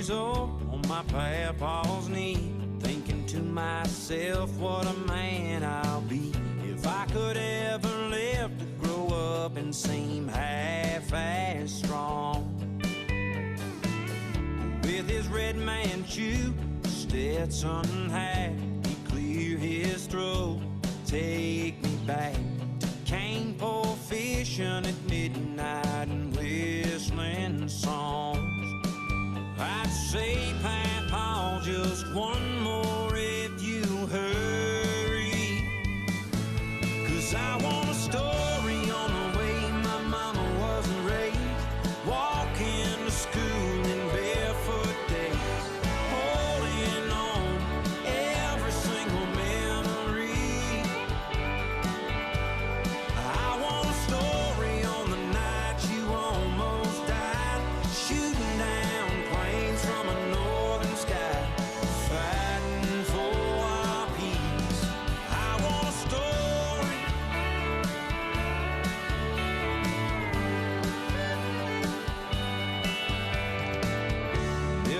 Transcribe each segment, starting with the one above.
years old on my papa's knee, thinking to myself, what a man I'll be if I could ever live to grow up and seem half as strong. With his red man shoe, Stetson hat, he'd clear his throat, take me back to cane pole fishing at midnight and whistling songs. I'd say, Papa, just one more if you hurry, 'cause I want a story on the way my mama wasn't raised, walking to school in barefoot days, holding on every single memory. I want a story on the night you almost died, shooting down planes from a northern sky, fighting for our peace. I want a story.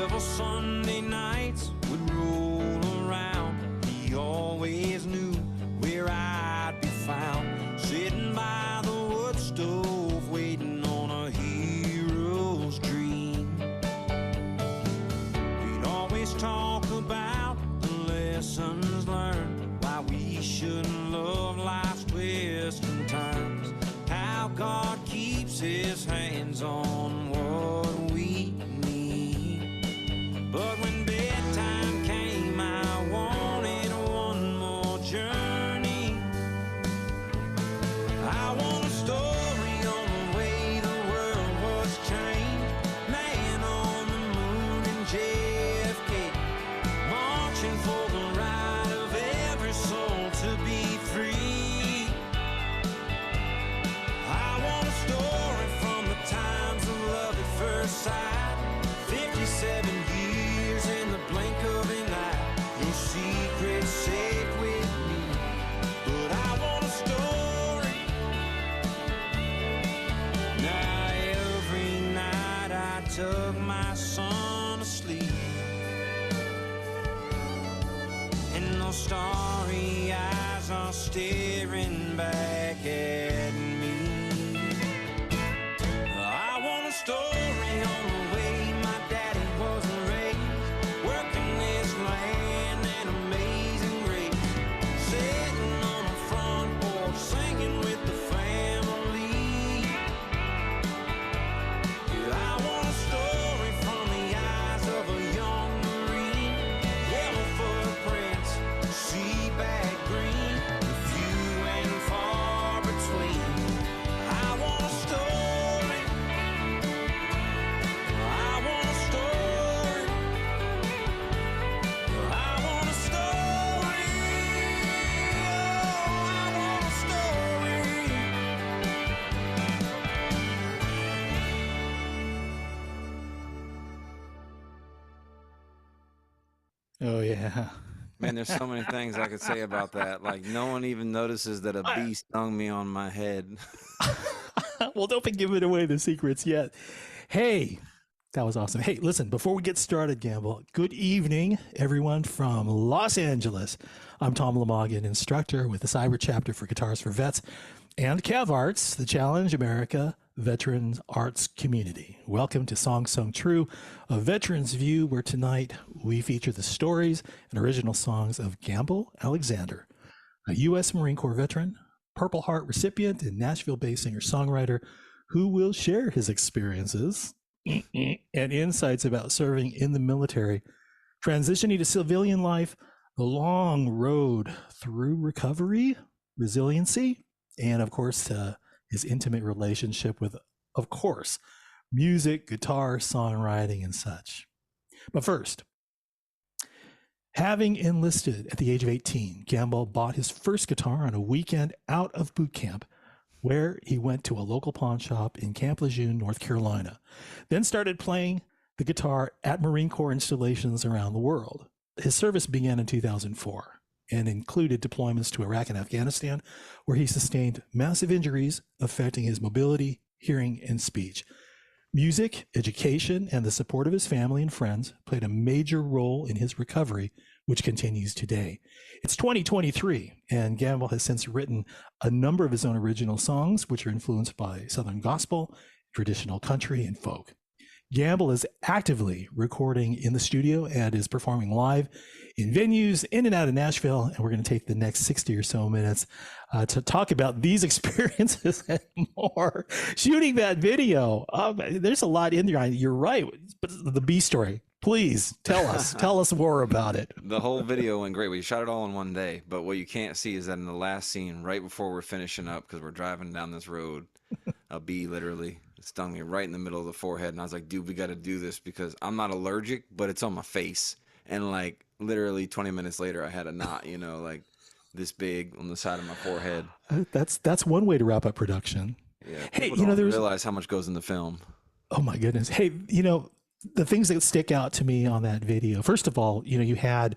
Every Sunday nights would roll around, he always knew where I'd be found, sitting by the wood stove, waiting on a hero's dream. We'd always talk about the lessons learned, why we shouldn't love life's twists and turns, how God keeps his hands on what we need. But when bedtime came, I wanted one more journey. I want a story on the way the world was changed, man on the moon and JFK, marching for the right of every soul to be free. I want a story from the times of love at first sight, 57 years in the blink of an eye, your secret's safe with me, but I want a story. Now every night I tuck my son to sleep, and those starry eyes are staring back at me. I want a story on the way my daddy wasn't raised, working this land an amazing race, sitting on the front porch singing with the family. Yeah, I want a story from the eyes of a young Marine, yellow footprints, seaback green, the few and far between. I want a story. I want a story. I want a story. Oh, I want a story. Oh, yeah. Man, there's so many things I could say about that. Like, no one even notices that a bee stung me on my head. Well, don't be giving away the secrets yet. Hey, that was awesome. Hey, listen, before we get started, Gamble, good evening, everyone from Los Angeles. I'm Tom Lamog, an instructor with the Cyber Chapter for Guitars for Vets and Cav Arts, the Challenge America Veterans Arts Community. Welcome to Song Sung True, a veteran's view, where tonight we feature the stories and original songs of Gamble Alexander, a U.S. Marine Corps veteran, Purple Heart recipient, and Nashville-based singer-songwriter who will share his experiences and insights about serving in the military, transitioning to civilian life, the long road through recovery, resiliency, and of course, his intimate relationship with, of course, music, guitar, songwriting, and such. But first, having enlisted at the age of 18, Gamble bought his first guitar on a weekend out of boot camp, where he went to a local pawn shop in Camp Lejeune, North Carolina, then started playing the guitar at Marine Corps installations around the world. His service began in 2004 and included deployments to Iraq and Afghanistan, where he sustained massive injuries affecting his mobility, hearing, and speech. Music, education, and the support of his family and friends played a major role in his recovery, which continues today. It's 2023, and Gamble has since written a number of his own original songs, which are influenced by Southern gospel, traditional country, and folk. Gamble is actively recording in the studio and is performing live in venues in and out of Nashville. And we're going to take the next 60 or so minutes to talk about these experiences and more. Shooting that video, there's a lot in there. You're right. But the B story, please tell us more about it. The whole video went great. We shot it all in one day. But what you can't see is that in the last scene, right before we're finishing up, because we're driving down this road, a bee literally stung me right in the middle of the forehead, and I was like, dude, we got to do this because I'm not allergic, but it's on my face. And like literally 20 minutes later, I had a knot, like this big on the side of my forehead. That's one way to wrap up production. Yeah, hey, don't realize how much goes in the film. Oh my goodness. Hey, the things that stick out to me on that video, first of all, you had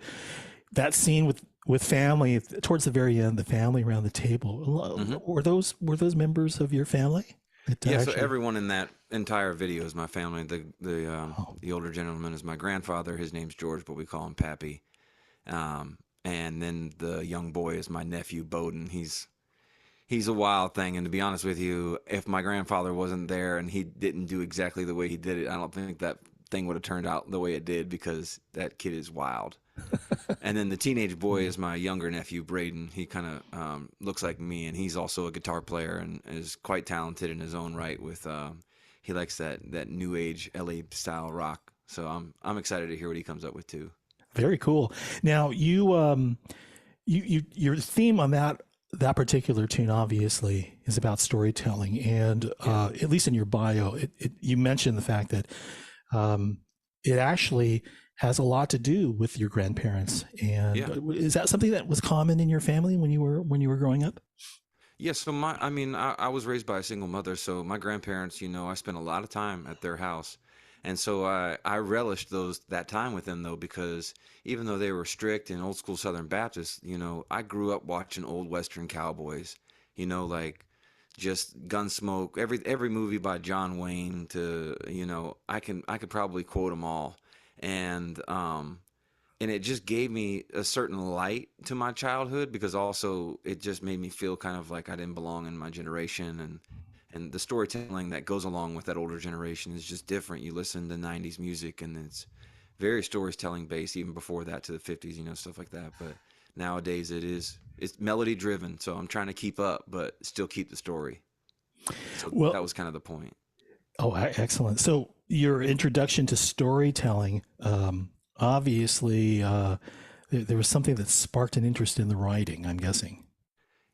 that scene with family towards the very end, the family around the table. Mm-hmm. Were those members of your family? Yeah, so everyone in that entire video is my family. The older gentleman is my grandfather. His name's George, but we call him Pappy. And then the young boy is my nephew, Bowden. He's a wild thing. And to be honest with you, if my grandfather wasn't there and he didn't do exactly the way he did it, I don't think that thing would have turned out the way it did, because that kid is wild. And then the teenage boy is my younger nephew, Braden. He kind of looks like me, and he's also a guitar player and is quite talented in his own right. With he likes that new age LA style rock. So I'm excited to hear what he comes up with too. Very cool. Now your theme on that particular tune obviously is about storytelling, and at least in your bio, you mentioned the fact that it actually has a lot to do with your grandparents. And is that something that was common in your family when you were growing up? Yes. So I was raised by a single mother. So my grandparents, I spent a lot of time at their house. And so I relished that time with them, though, because even though they were strict and old school Southern Baptists, I grew up watching old Western cowboys, like just Gunsmoke, every movie by John Wayne to, I could probably quote them all. And it just gave me a certain light to my childhood, because also it just made me feel kind of like I didn't belong in my generation. And the storytelling that goes along with that older generation is just different. You listen to 90s music and it's very storytelling based, even before that to the 50s, stuff like that. But nowadays it's melody driven. So I'm trying to keep up, but still keep the story. So that was kind of the point. Oh, excellent. So your introduction to storytelling, obviously, there was something that sparked an interest in the writing, I'm guessing.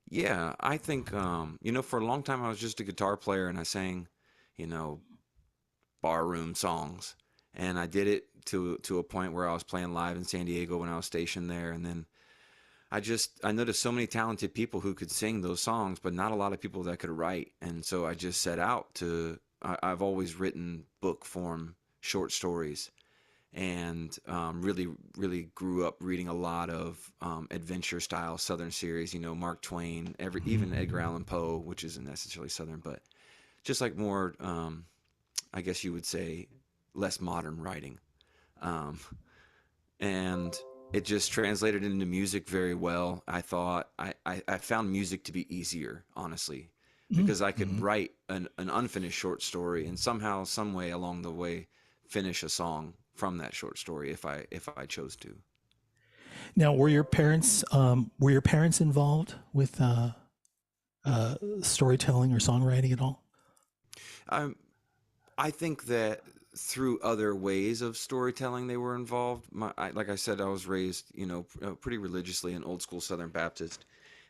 Yeah, I think, for a long time I was just a guitar player, and I sang, barroom songs. And I did it to a point where I was playing live in San Diego when I was stationed there. And then I noticed so many talented people who could sing those songs, but not a lot of people that could write. And so I just set out I've always written book form short stories, and really, really grew up reading a lot of adventure style Southern series, Mark Twain, even Edgar Allan Poe, which isn't necessarily Southern, but just like more, I guess you would say, less modern writing. And it just translated into music very well. I thought I found music to be easier, honestly, because I could write an unfinished short story and somehow, some way along the way, finish a song from that short story if I chose to. Now, were your parents involved with storytelling or songwriting at all? I think that through other ways of storytelling they were involved. Like I said, I was raised, pretty religiously an old school Southern Baptist,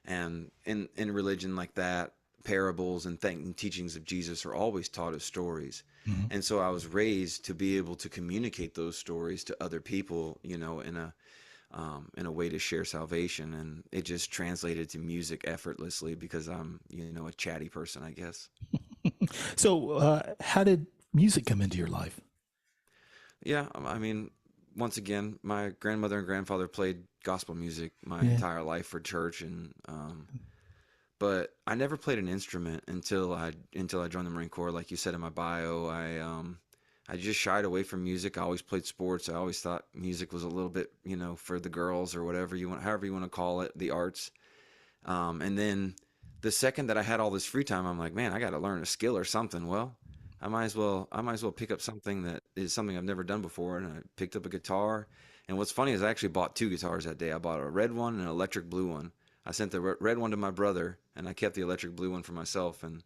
and in religion like that, parables and teachings of Jesus are always taught as stories. Mm-hmm. And so I was raised to be able to communicate those stories to other people, in a way to share salvation. And it just translated to music effortlessly because I'm, a chatty person, I guess. So how did music come into your life? Yeah, once again, my grandmother and grandfather played gospel music my entire life for church, and but I never played an instrument until I joined the Marine Corps. Like you said in my bio, I just shied away from music. I always played sports. I always thought music was a little bit, for the girls or whatever you want, however you want to call it, the arts. And then the second that I had all this free time, I'm like, man, I got to learn a skill or something. Well, I might as well pick up something that is something I've never done before. And I picked up a guitar. And what's funny is I actually bought two guitars that day. I bought a red one and an electric blue one. I sent the red one to my brother, and I kept the electric blue one for myself. And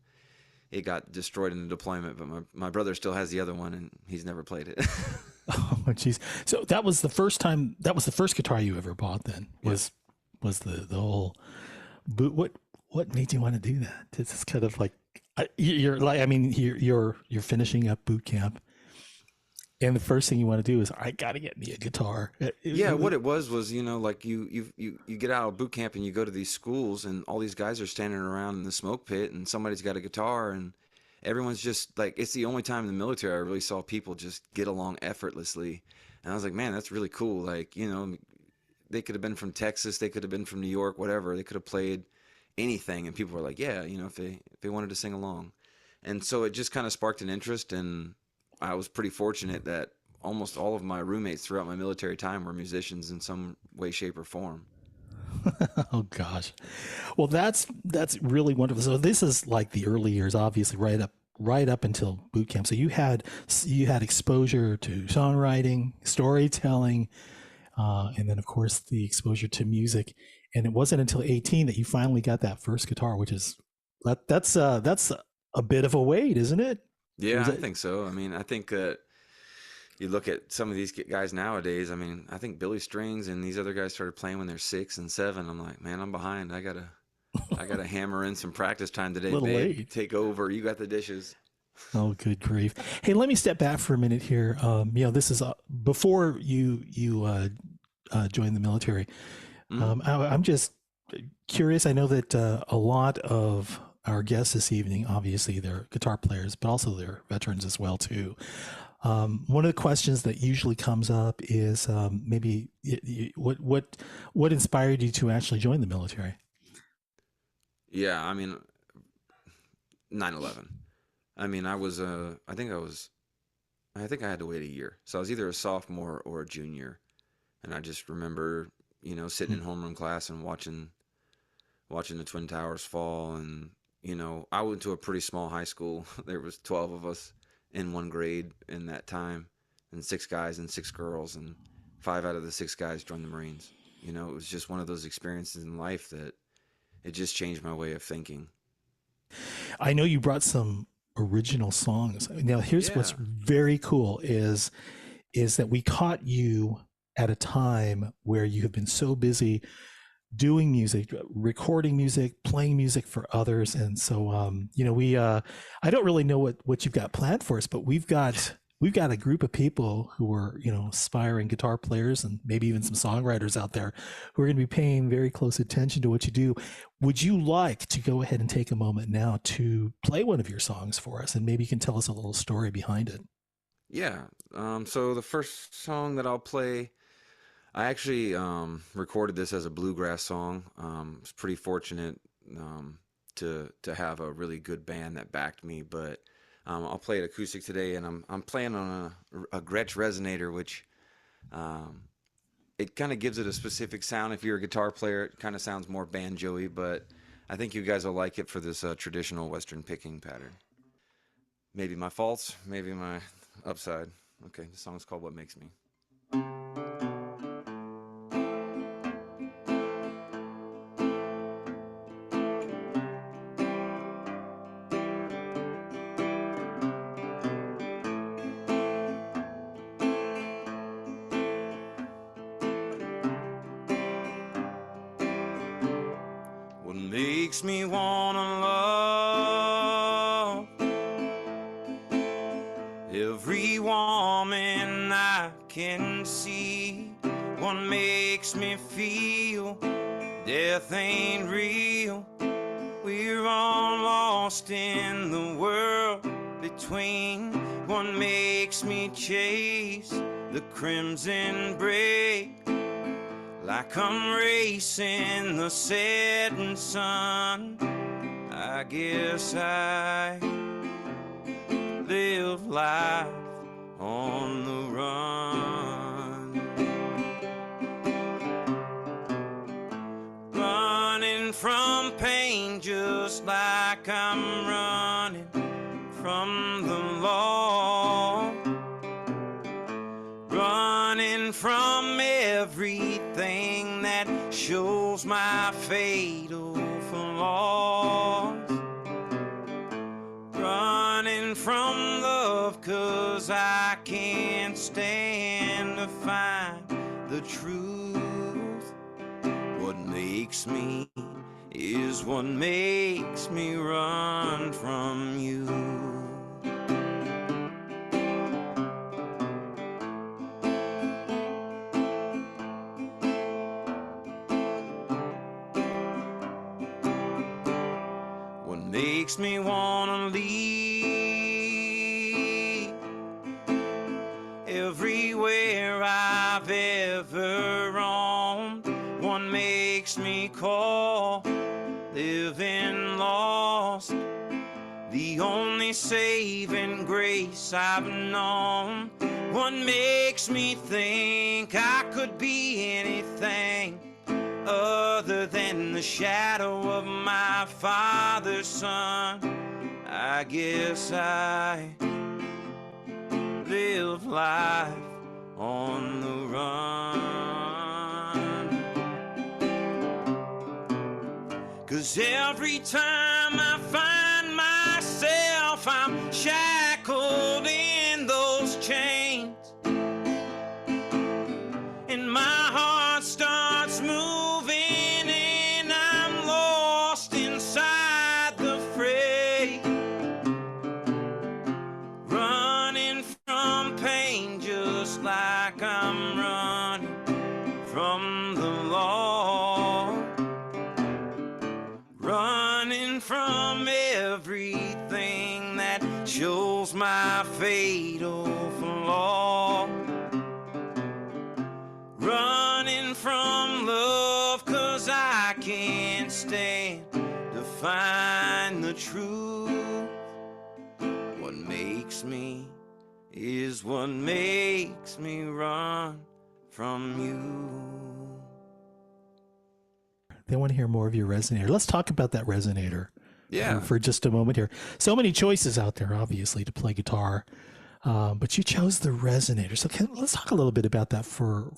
it got destroyed in the deployment, but my brother still has the other one, and he's never played it. Oh, jeez. So that was the first time. That was the first guitar you ever bought. Then was the whole boot. What made you want to do that? It's kind of like you're like. I mean, you're finishing up boot camp, and the first thing you want to do is I got to get me a guitar. Yeah, what it was like you get out of boot camp and you go to these schools, and all these guys are standing around in the smoke pit, and somebody's got a guitar, and everyone's just like, it's the only time in the military I really saw people just get along effortlessly. And I was like, man, that's really cool. Like, they could have been from Texas, they could have been from New York, whatever. They could have played anything, and people were like, yeah, if they wanted to sing along. And so it just kind of sparked an interest, and I was pretty fortunate that almost all of my roommates throughout my military time were musicians in some way, shape, or form. Oh gosh. Well, that's really wonderful. So this is like the early years, obviously, right up until boot camp. So you had exposure to songwriting, storytelling, and then of course the exposure to music. And it wasn't until 18 that you finally got that first guitar, which is that's a bit of a wait, isn't it? Yeah, I think so. I mean, I think that you look at some of these guys nowadays. I mean, I think Billy Strings and these other guys started playing when they're 6 and 7. I'm like, man, I'm behind. I gotta hammer in some practice time today, Little babe. late. Take over. You got the dishes. Oh, good grief! Hey, let me step back for a minute here. This is before you joined the military. I'm just curious. I know that a lot of our guests this evening, obviously, they're guitar players, but also they're veterans as well too. One of the questions that usually comes up is maybe what inspired you to actually join the military? Yeah, I mean, 9/11. I mean, I think I had to wait a year. So I was either a sophomore or a junior. And I just remember, sitting in homeroom class and watching the Twin Towers fall. And, I went to a pretty small high school. There was 12 of us in one grade in that time, and 6 guys and 6 girls, and 5 out of the 6 guys joined the Marines. It was just one of those experiences in life that it just changed my way of thinking. I know you brought some original songs. Now, here's what's very cool is that we caught you at a time where you have been so busy doing music, recording music, playing music for others. And so, I don't really know what you've got planned for us, but we've got a group of people who are, aspiring guitar players and maybe even some songwriters out there who are going to be paying very close attention to what you do. Would you like to go ahead and take a moment now to play one of your songs for us? And maybe you can tell us a little story behind it. Yeah. So the first song that I'll play, I actually recorded this as a bluegrass song. I was pretty fortunate to have a really good band that backed me, but I'll play it acoustic today, and I'm playing on a Gretsch resonator, which it kind of gives it a specific sound. If you're a guitar player, it kind of sounds more banjo-y, but I think you guys will like it for this traditional Western picking pattern. Maybe my faults, maybe my upside. Okay, the song's called What Makes Me. What makes me wanna love every woman I can see? What makes me feel death ain't real? We're all lost in the world between. What makes me chase the crimson break like I'm racing the setting sun. I guess I live life on the run, running from pain just like I'm running from the law, running from everything that shows my fatal flaws, running from love 'cause I can't stand to find the truth. What makes me is what makes me run from you. What makes me wanna leave everywhere I've ever roamed. What makes me call living lost the only saving grace I've known. What makes me think I could be anything other than the shadow of my father's son. I guess I live life on the run, 'cause every time I find myself I'm shackled in those chains, and my heart starts moving and I'm lost inside the fray, running from pain just like I'm running from the law, running from everything that shows my fatal flaw, running from love 'cause I can't stand to find the truth. What makes me is what makes me run from you. They want to hear more of your resonator. Let's talk about that resonator for just a moment here. So many choices out there, obviously, to play guitar, but you chose the resonator. So let's talk a little bit about that for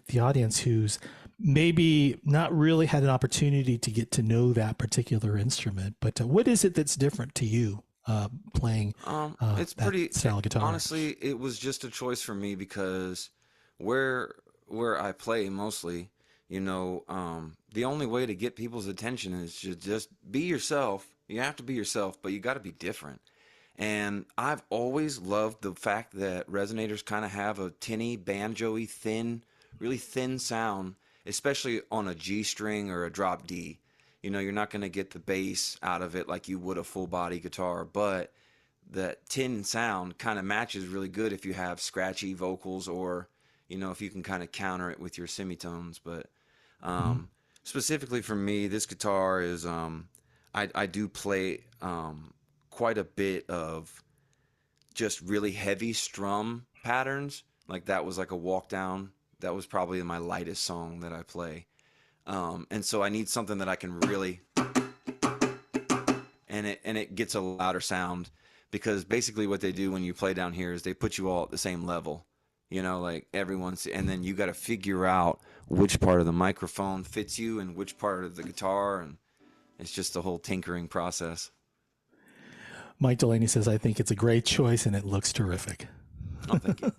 the audience who's maybe not really had an opportunity to get to know that particular instrument. But what is it that's different to you playing it's that pretty style of guitar? Honestly, it was just a choice for me because where I play mostly, the only way to get people's attention is to just be yourself. You have to be yourself, but you got to be different. And I've always loved the fact that resonators kind of have a tinny, banjo-y, really thin sound, especially on a G string or a drop D. You're not going to get the bass out of it like you would a full body guitar, but that tin sound kind of matches really good if you have scratchy vocals or, if you can kind of counter it with your semitones. But specifically for me, this guitar is, I do play quite a bit of just really heavy strum patterns. Like that was like a walk down. That was probably my lightest song that I play. And so I need something that I can really, and it gets a louder sound, because basically what they do when you play down here is they put you all at the same level, like everyone's, and then you got to figure out which part of the microphone fits you and which part of the guitar, and it's just a whole tinkering process. Mike Delaney says, I think it's a great choice and it looks terrific. Oh, thank you.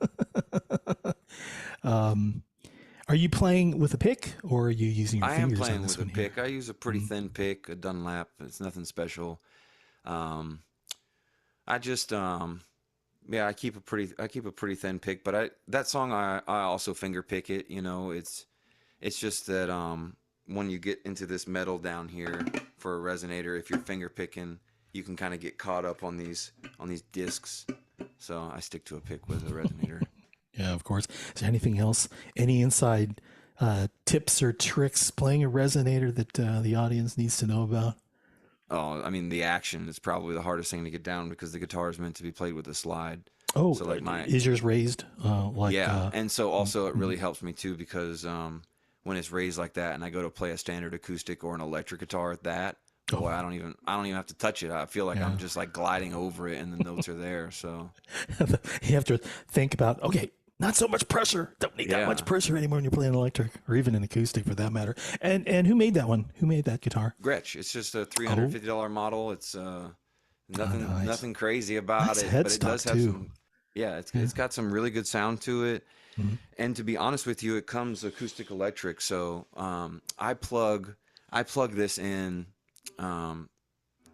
Are you playing with a pick or are you using your fingers? I am playing with a pick. I use a pretty thin pick, a Dunlap. It's nothing special. I just I keep a pretty thin pick, but that song I also finger pick it. It's just that when you get into this metal down here for a resonator, if you're finger picking, you can kind of get caught up on these discs. So I stick to a pick with a resonator. Yeah, of course. Is there anything else? Any inside tips or tricks playing a resonator that the audience needs to know about? Oh, I mean, the action is probably the hardest thing to get down because the guitar is meant to be played with a slide. Oh, So like my is yours raised? Yeah, and so also it Mhm. really helps me too because when it's raised like that and I go to play a standard acoustic or an electric guitar at that, Oh, boy, I don't even have to touch it. I feel like yeah. I'm just like gliding over it and the notes are there. So You have to think about, okay, not so much pressure. Don't need that much yeah, pressure anymore when you're playing electric or even an acoustic for that matter. And who made that one? Who made that guitar? Gretsch. It's just a Oh, $350 model. It's oh, nice. nothing crazy about Nice it, but it does headstock have too. some. Yeah, Yeah. it's got some really good sound to it. Mhm. And to be honest with you, it comes acoustic electric. So I plug this in um,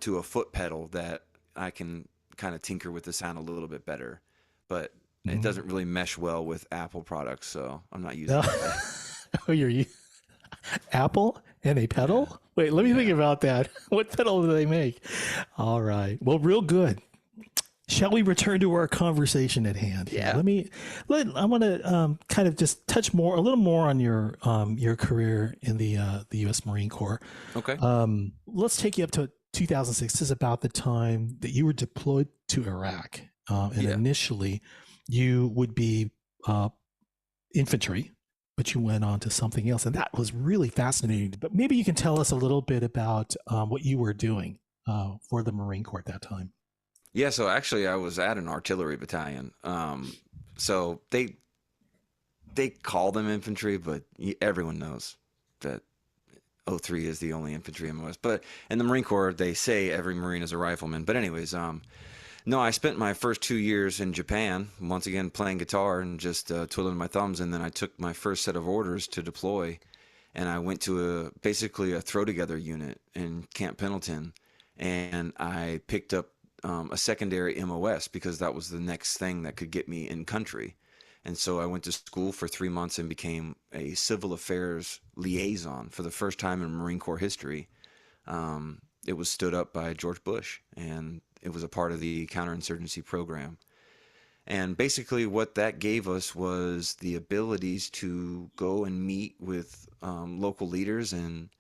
to a foot pedal that I can kind of tinker with the sound a little bit better, but it Mhm. doesn't really mesh well with Apple products, so I'm not using No. that. Oh, Apple and a Yeah, pedal? Wait, let me think yeah, about that. What pedal do they make? All right. Well, real good. Shall we return to our conversation at hand here? yeah. I want to kind of just touch a little more on your career in the U.S. Marine Corps. Okay. Let's take you up to 2006. This is about the time that you were deployed to Iraq, and Yeah. initially you would be uh, infantry, but you went on to something else, and that was really fascinating. But maybe you can tell us a little bit about what you were doing for the Marine Corps at that time. Yeah, so actually I was at an artillery battalion. So they call them infantry, but everyone knows that O3 is the only infantry MOS. But in the Marine Corps, they say every Marine is a rifleman. But anyways, no, I spent my first 2 years in Japan, once again playing guitar and just twiddling my thumbs. And then I took my first set of orders to deploy, and I went to basically a throw together unit in Camp Pendleton, and I picked up a secondary MOS because that was the next thing that could get me in country. And so I went to school for 3 months and became a civil affairs liaison for the first time in Marine Corps history. It was stood up by George Bush, and it was a part of the counterinsurgency program. And basically, what that gave us was the abilities to go and meet with local leaders and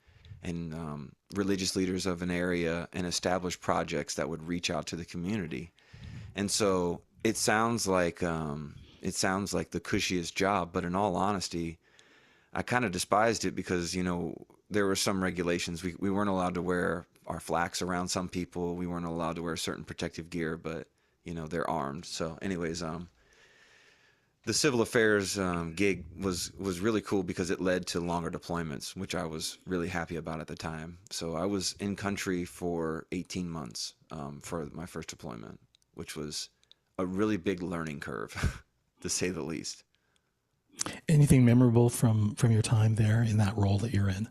religious leaders of an area and establish projects that would reach out to the community. And so it sounds like the cushiest job, but in all honesty, I kind of despised it because, there were some regulations. We weren't allowed to wear our flax around some people. We weren't allowed to wear certain protective gear, but, they're armed. So anyways, the civil affairs gig was really cool because it led to longer deployments, which I was really happy about at the time. So I was in country for 18 months for my first deployment, which was a really big learning curve, to say the least. Anything memorable from your time there in that role that you're in?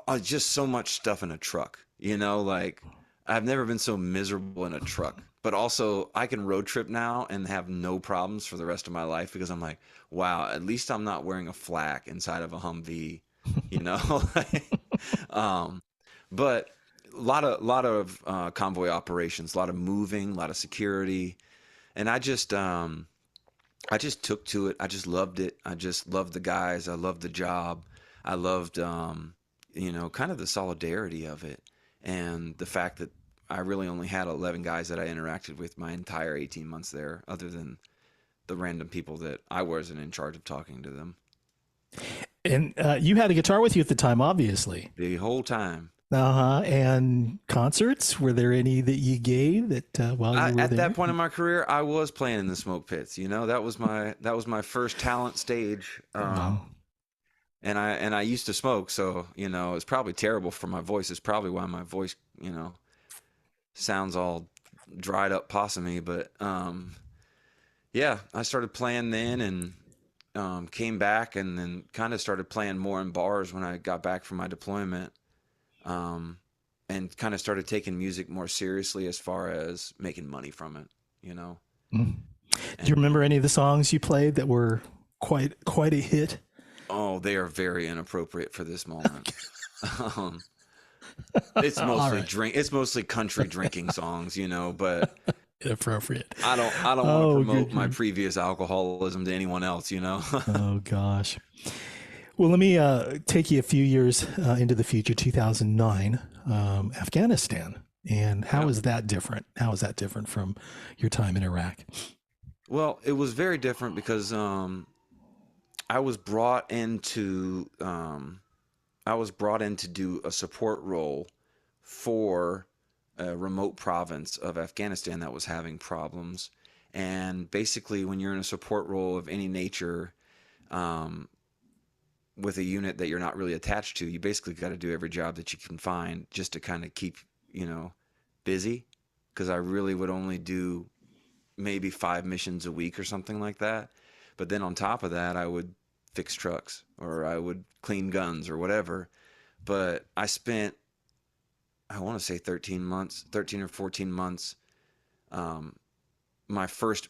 Oh, just so much stuff in a truck. Like I've never been so miserable in a truck. But also, I can road trip now and have no problems for the rest of my life because I'm like, wow, at least I'm not wearing a flak inside of a Humvee, you know. um, but a lot of convoy operations, a lot of moving, a lot of security, and I just took to it. I just loved it. I just loved the guys. I loved the job. I loved, kind of the solidarity of it and the fact that I really only had 11 guys that I interacted with my entire 18 months there, other than the random people that I wasn't in charge of talking to them And you had a guitar with you at the time, obviously. the whole time. Uh-huh. And concerts, were there any that you gave that while you were At that there? point in my career, I was playing in the smoke pits. That was my first talent stage. Wow. And I used to smoke, so it's probably terrible for my voice. It's probably why my voice sounds all dried up possumy. But yeah, I started playing then and came back and then kind of started playing more in bars when I got back from my deployment, um, and kind of started taking music more seriously as far as making money from it, Mm. Do you And remember any of the songs you played that were quite a hit? oh, they are very inappropriate for this moment. um, it's All mostly right. it's mostly country drinking songs, but Inappropriate. I don't want to Oh, promote good my grief. previous alcoholism to anyone else, you know. Oh gosh. Well, let me take you a few years into the future, 2009, Afghanistan. And how Yep. is that different? How is that different from your time in Iraq? Well, it was very different because I was brought in to do a support role for a remote province of Afghanistan that was having problems. And basically, when you're in a support role of any nature, um, with a unit that you're not really attached to, you basically got to do every job that you can find just to kind of keep, you know, busy. Because I really would only do maybe 5 missions a week or something like that. But then on top of that, I would fix trucks or I would clean guns or whatever. But I spent, I want to say 13 months, 13 or 14 months, um,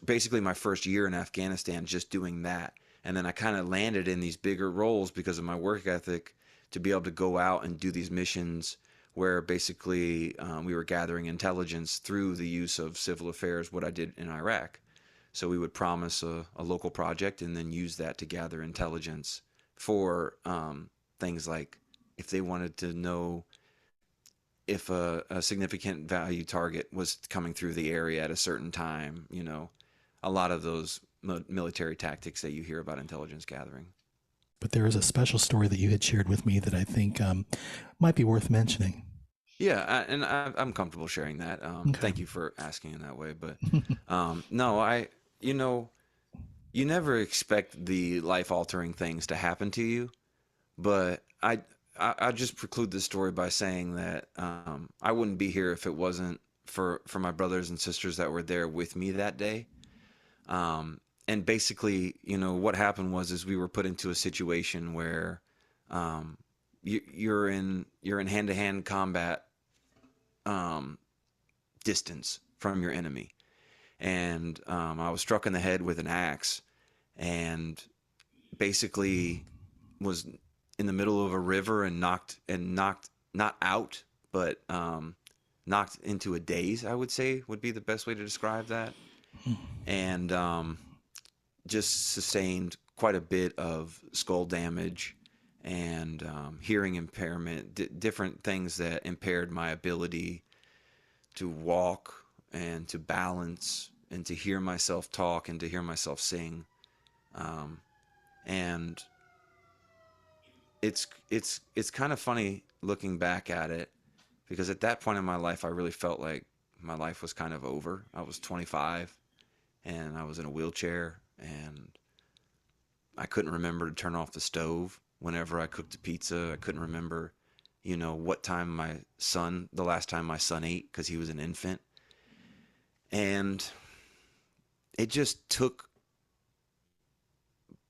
basically my first year in Afghanistan just doing that. And then I kind of landed in these bigger roles because of my work ethic to be able to go out and do these missions where basically we were gathering intelligence through the use of civil affairs, what I did in Iraq. So we would promise a local project and then use that to gather intelligence for things like if they wanted to know if a significant value target was coming through the area at a certain time, you know, a lot of those military tactics that you hear about intelligence gathering. But there is a special story that you had shared with me that I think might be worth mentioning. Yeah, I'm comfortable sharing that. Okay. Thank you for asking in that way. But no, you know, you never expect the life altering things to happen to you. But I just preclude this story by saying that I wouldn't be here if it wasn't for my brothers and sisters that were there with me that day. And basically, you know, what happened was is we were put into a situation where you're in hand to hand combat um, distance from your enemy, and I was struck in the head with an axe, and basically was in the middle of a river and knocked not out, but knocked into a daze, I would say would be the best way to describe that. And just sustained quite a bit of skull damage and hearing impairment, different things that impaired my ability to walk and to balance and to hear myself talk and to hear myself sing. And it's kind of funny looking back at it because at that point in my life I really felt like my life was kind of over. I was 25 and I was in a wheelchair and I couldn't remember to turn off the stove whenever I cooked a pizza. I couldn't remember, you know, the last time my son ate because he was an infant. And it just took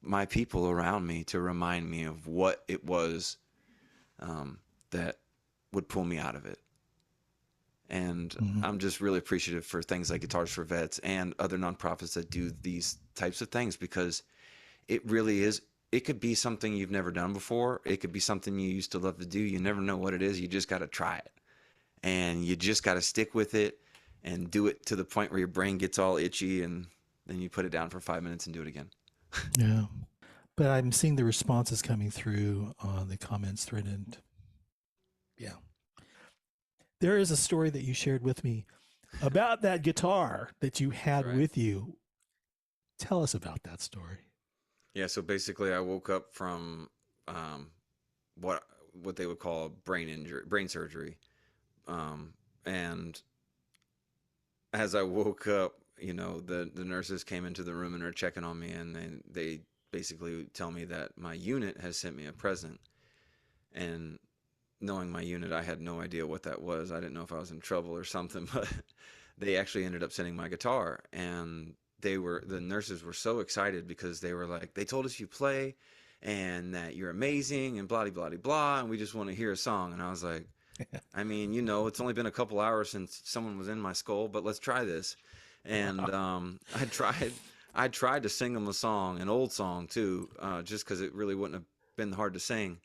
my people around me to remind me of what it was that would pull me out of it. And Mhm. I'm just really appreciative for things like Guitars for Vets and other nonprofits that do these types of things because it really is. It could be something you've never done before. It could be something you used to love to do. You never know what it is. You just got to try it. And you just got to stick with it and do it to the point where your brain gets all itchy and then you put it down for 5 minutes and do it again. Yeah. But I'm seeing the responses coming through on the comments thread. And yeah, there is a story that you shared with me about that guitar that you That's had right. with you. Tell us about that story. Yeah, so basically I woke up from um, what what they would call brain surgery. And as I woke up, you know, the nurses came into the room and are checking on me, and they basically tell me that my unit has sent me a present. And knowing my unit, I had no idea what that was. I didn't know if I was in trouble or something, but they actually ended up sending my guitar, and the nurses were so excited because they were like, they told us you play and that you're amazing and blah blah blah blah, and we just want to hear a song. And I was like, I mean, you know, it's only been a couple hours since someone was in my skull, but let's try this. And Wow. I tried to sing them a song, an old song too, just because it really wouldn't have been hard to sing.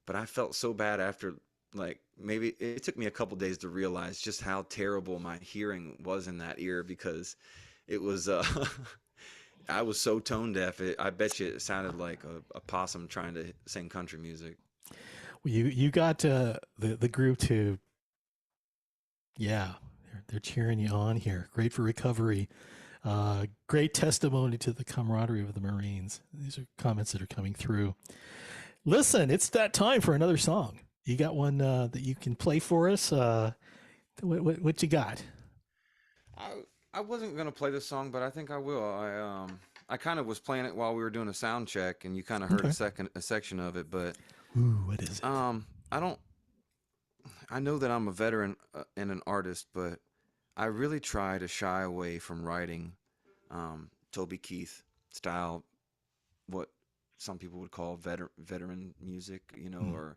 But I felt so bad after like maybe it took me a couple days to realize just how terrible my hearing was in that ear, because it was I was so tone deaf. I bet you it sounded like a possum trying to sing country music. Well, you got the group to, yeah, they're cheering you on here. Great for recovery. Great testimony to the camaraderie of the Marines. These are comments that are coming through. Listen, it's that time for another song. You got one that you can play for us? What you got? I wasn't gonna play this song, but I think I will. I kind of was playing it while we were doing a sound check, and you kind of heard Okay. a section of it. But Ooh, what is it? I don't. I know that I'm a veteran and an artist, but I really try to shy away from writing Toby Keith style, what some people would call veteran music, you know, or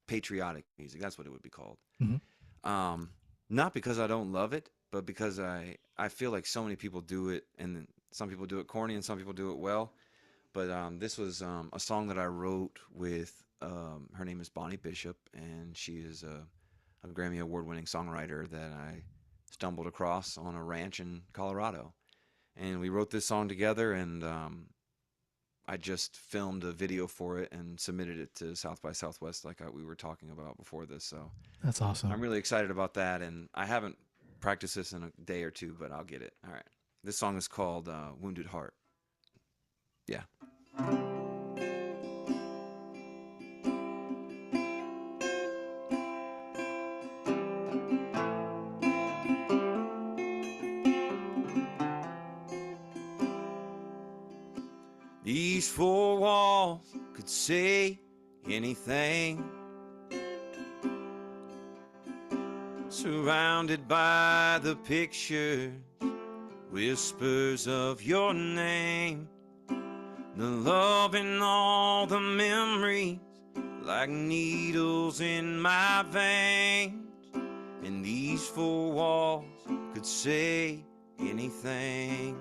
patriotic music. That's what it would be called. Mm-hmm. Not because I don't love it, but because I feel like so many people do it, and some people do it corny and some people do it well. But this was a song that I wrote with, her name is Bonnie Bishop, and she is a Grammy Award-winning songwriter that I stumbled across on a ranch in Colorado. And we wrote this song together, and I just filmed a video for it and submitted it to South by Southwest, like we were talking about before this. So That's awesome. I'm really excited about that, and I haven't practiced this in a day or two, but I'll get it. All right. This song is called Wounded Heart. Yeah. These four walls could say anything, surrounded by the pictures, whispers of your name, the love and all the memories like needles in my veins. And these four walls could say anything.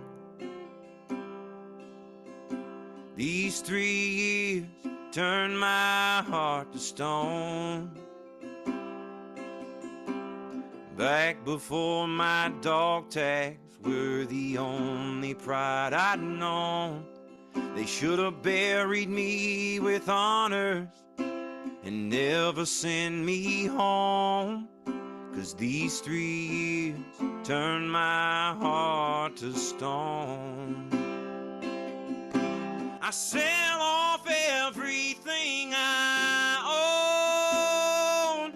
These 3 years turned my heart to stone. Back before my dog tags were the only pride I'd known. They should have buried me with honors and never sent me home. 'Cause these 3 years turned my heart to stone. I sell off everything I own,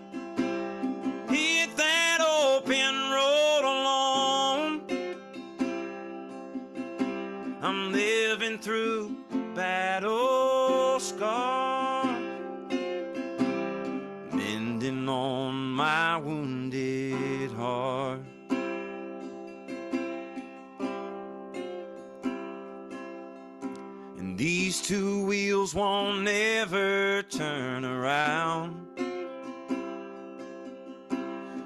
hit that open road alone. I'm living through battle scars, mending on my wounded heart. And these 2 wheels won't ever turn around.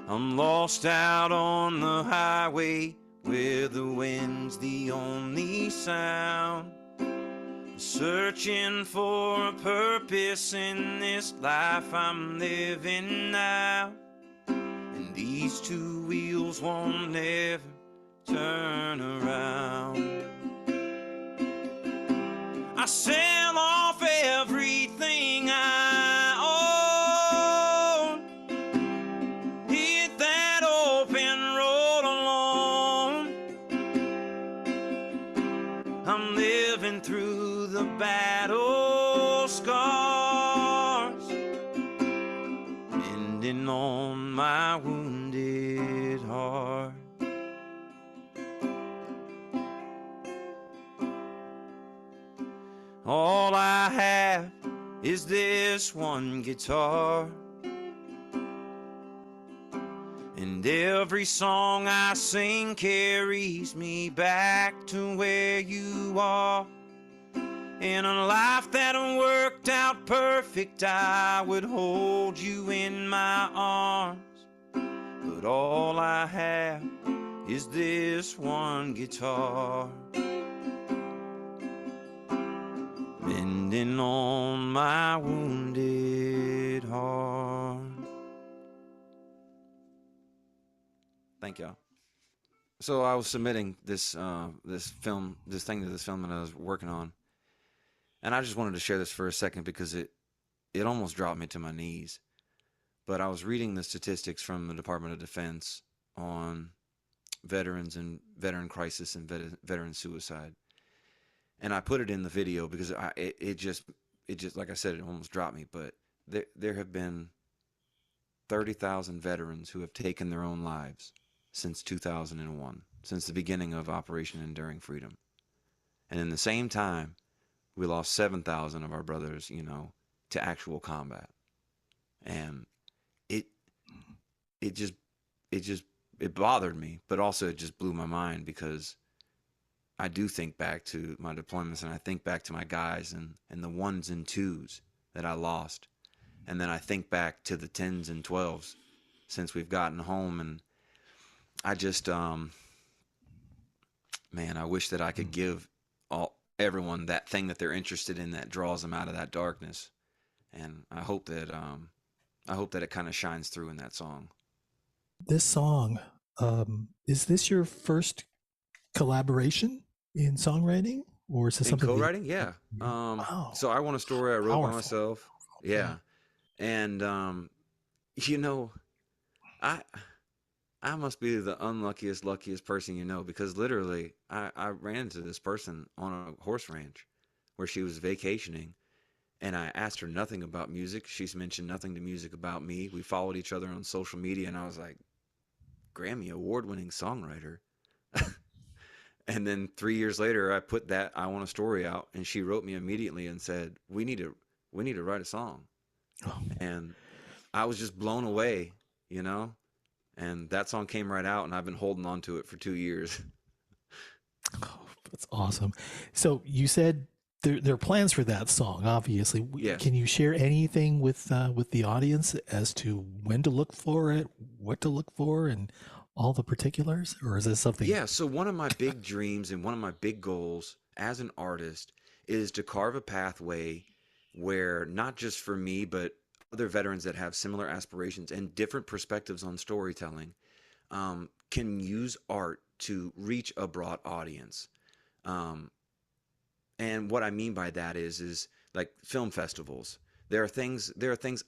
I'm lost out on the highway where the wind's the only sound, searching for a purpose in this life I'm living now. And these 2 wheels won't ever turn around. I sell off everything I own, hit that open road alone. I'm living through the battle scars, mending on my wounded heart. All I have is this one guitar, and every song I sing carries me back to where you are. In a life that worked out perfect, I would hold you in my arms. But all I have is this one guitar, mending on my wounded heart. Thank y'all. So I was submitting this this thing to this film that I was working on, and I just wanted to share this for a second because it almost dropped me to my knees. But I was reading the statistics from the Department of Defense on veterans and veteran crisis and veteran suicide, and I put it in the video because it just like I said, it almost dropped me. But there have been 30,000 veterans who have taken their own lives since 2001, since the beginning of Operation Enduring Freedom. And in the same time, we lost 7,000 of our brothers, you know, to actual combat. And it just it bothered me, but also it just blew my mind because I do think back to my deployments, and I think back to my guys and the ones and twos that I lost. And then I think back to the 10s and 12s since we've gotten home, and I just man, I wish that I could give everyone that thing that they're interested in that draws them out of that darkness. And I hope that it kind of shines through in that song. This song, is this your first collaboration in songwriting, or is this In something co-writing? Yeah. Wow. So I Want a Story I wrote by Powerful. myself. Yeah. And you know, I must be the luckiest person you know, because literally I ran into this person on a horse ranch where she was vacationing, and I asked her nothing about music. She's mentioned nothing to music about me. We followed each other on social media, and I was like, Grammy award-winning songwriter. And then 3 years later, I put that I Want a Story out, and she wrote me immediately and said, we need to write a song. Oh. And I was just blown away, you know? And that song came right out, and I've been holding on to it for 2 years. Oh, that's awesome. So you said there are plans for that song, obviously. Yes. Can you share anything with the audience as to when to look for it, what to look for, and all the particulars? Or is this something? Yeah, so one of my big dreams and one of my big goals as an artist is to carve a pathway where not just for me, but other veterans that have similar aspirations and different perspectives on storytelling can use art to reach a broad audience. And what I mean by that is like film festivals. There are things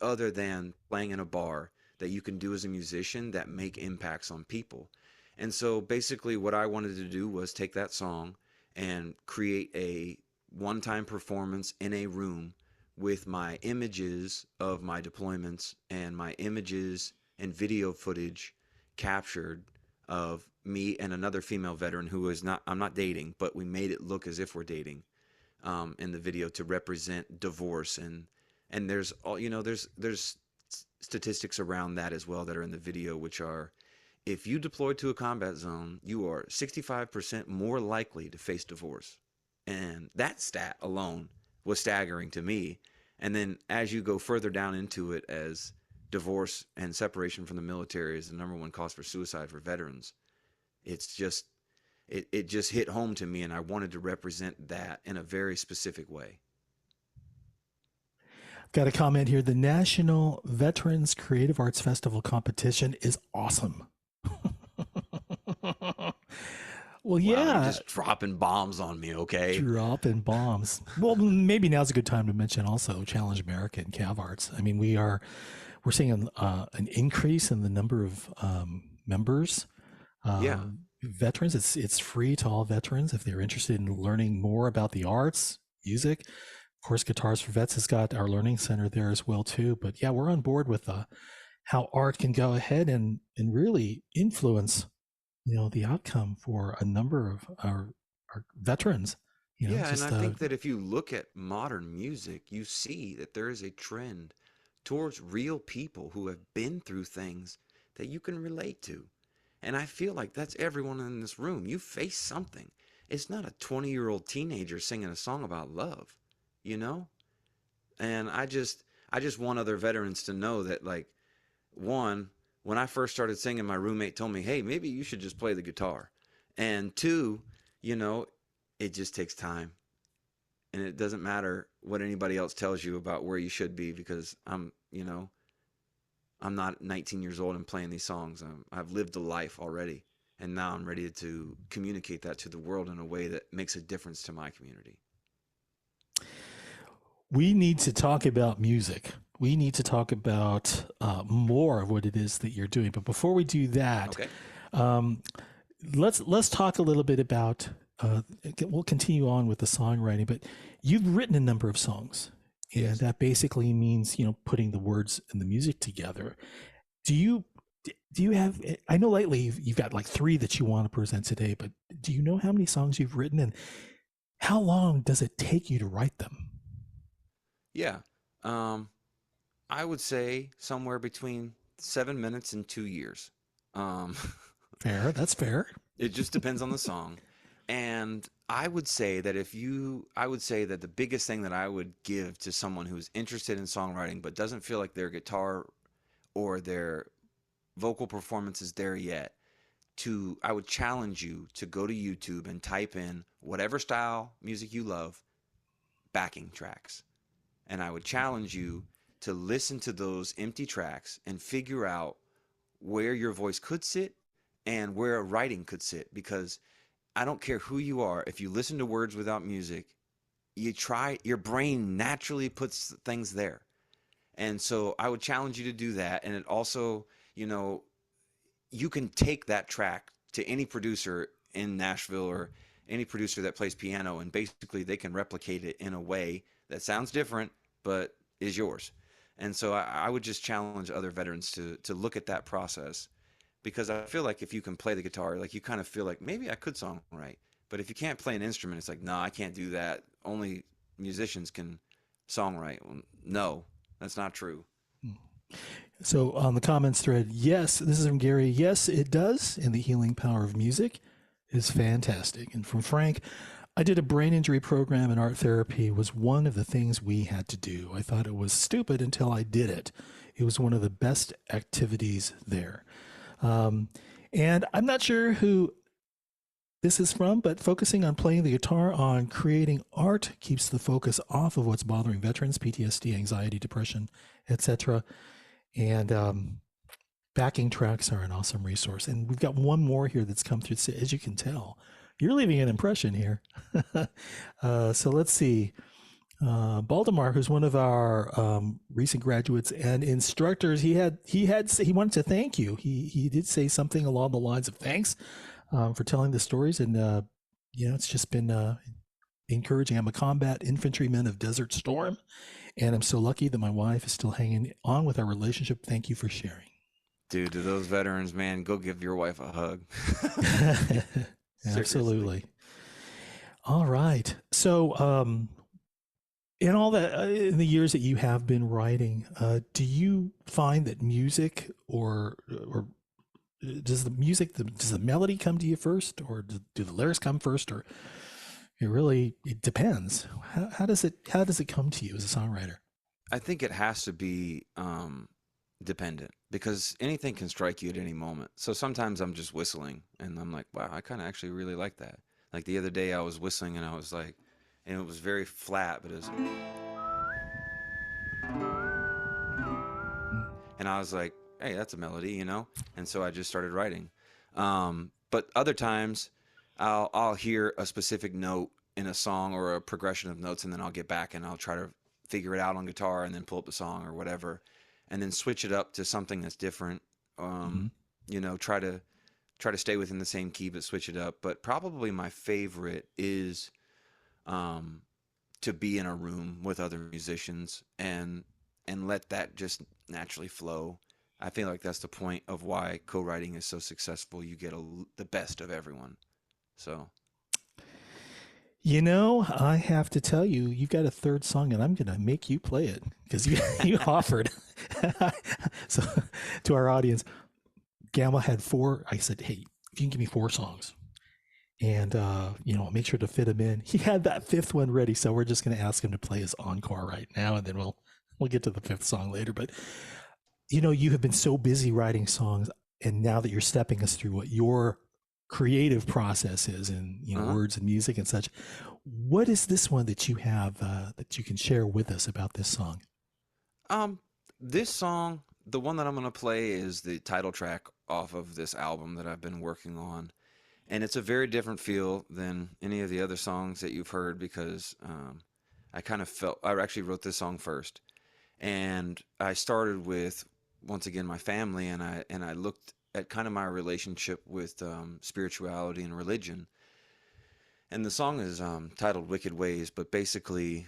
other than playing in a bar that you can do as a musician that make impacts on people. And so basically what I wanted to do was take that song and create a one-time performance in a room with my images of my deployments and my images and video footage captured of me and another female veteran who is not, I'm not dating, but we made it look as if we're dating in the video to represent divorce. And there's all, you know, there's statistics around that as well that are in the video, which are, if you deploy to a combat zone, you are 65% more likely to face divorce. And that stat alone was staggering to me. And then as you go further down into it, as divorce and separation from the military is the #1 cause for suicide for veterans, it's just, it just hit home to me, and I wanted to represent that in a very specific way. Got a comment here. The National Veterans Creative Arts Festival competition is awesome. Well, Wow, yeah. you're just dropping bombs on me, okay? Dropping bombs. Well, maybe now's a good time to mention also Challenge America and Cav Arts. I mean, we're seeing an increase in the number of members. Yeah. Veterans. It's free to all veterans if they're interested in learning more about the arts, music. Of course, Guitars for Vets has got our learning center there as well too. But yeah, we're on board with how art can go ahead and really influence, the outcome for a number of our veterans. Yeah, and I think that if you look at modern music, you see that there is a trend towards real people who have been through things that you can relate to. And I feel like that's everyone in this room. You face something. It's not a 20-year-old teenager singing a song about love, you know? And I just want other veterans to know that, like, one, when I first started singing, my roommate told me, hey, maybe you should just play the guitar. And two, it just takes time. And it doesn't matter what anybody else tells you about where you should be, because I'm I'm not 19 years old and playing these songs. I've lived a life already, and now I'm ready to communicate that to the world in a way that makes a difference to my community. We need to talk about music. We need to talk about more of what it is that you're doing. But before we do that, Okay. um, let's talk a little bit about. We'll continue on with the songwriting, but you've written a number of songs, and Yes. that basically means putting the words and the music together. Do you have? I know lately you've got like 3 that you want to present today, but do you know how many songs you've written, and how long does it take you to write them? Yeah. I would say somewhere between 7 minutes and 2 years. Um, Fair, that's fair. it just depends on the song. And I would say that I would say that the biggest thing that I would give to someone who's interested in songwriting but doesn't feel like their guitar or their vocal performance is there yet, I would challenge you to go to YouTube and type in whatever style music you love, backing tracks. And I would challenge you to listen to those empty tracks and figure out where your voice could sit and where a writing could sit. Because I don't care who you are, if you listen to words without music, your brain naturally puts things there. And so I would challenge you to do that. And it also, you can take that track to any producer in Nashville or any producer that plays piano, and basically they can replicate it in a way that sounds different but is yours. And so I would just challenge other veterans to look at that process, because I feel like if you can play the guitar, like you kind of feel like maybe I could songwrite. But if you can't play an instrument, it's like, no, I can't do that. Only musicians can songwrite. Well, no, that's not true. So on the comments thread, yes, this is from Gary. Yes, it does. And the healing power of music is fantastic. And from Frank, I did a brain injury program, and art therapy was one of the things we had to do. I thought it was stupid until I did it. It was one of the best activities there. And I'm not sure who this is from, but focusing on playing the guitar on creating art keeps the focus off of what's bothering veterans, PTSD, anxiety, depression, etc. And backing tracks are an awesome resource. And we've got one more here that's come through. As you can tell, you're leaving an impression here. So let's see. Baldemar, who's one of our recent graduates and instructors, he wanted to thank you. He did say something along the lines of thanks for telling the stories, and it's just been encouraging. I'm a combat infantryman of Desert Storm, and I'm so lucky that my wife is still hanging on with our relationship. Thank you for sharing. Dude, to those veterans, man, go give your wife a hug. Absolutely. All right. So, in all that, in the years that you have been writing, do you find that music or does the melody come to you first, or do the lyrics come first, or it depends? How does it come to you as a songwriter? I think it has to be dependent, because anything can strike you at any moment. So sometimes I'm just whistling and I'm like, wow, I kind of actually really like that. Like the other day I was whistling and I was like, and it was very flat, but it was, and I was like, hey, that's a melody, And so I just started writing. But other times I'll hear a specific note in a song or a progression of notes, and then I'll get back and I'll try to figure it out on guitar and then pull up the song or whatever, and then switch it up to something that's different. Try to stay within the same key, but switch it up. But probably my favorite is to be in a room with other musicians and let that just naturally flow. I feel like that's the point of why co-writing is so successful. You get the best of everyone. So, I have to tell you, you've got a third song, and I'm going to make you play it because you offered. So, to our audience, Gamma had 4. I said, hey, if you can give me 4 songs, and make sure to fit him in. He had that 5th one ready, so we're just going to ask him to play his encore right now, and then we'll get to the 5th song later. But you have been so busy writing songs, and now that you're stepping us through what your creative process is, and words and music and such, what is this one that you have that you can share with us about this song? This song The one that I'm gonna play is the title track off of this album that I've been working on, and it's a very different feel than any of the other songs that you've heard because I kind of felt I actually wrote this song first, and I started with once again my family, and I looked at kind of my relationship with spirituality and religion, and the song is titled "Wicked Ways," but basically,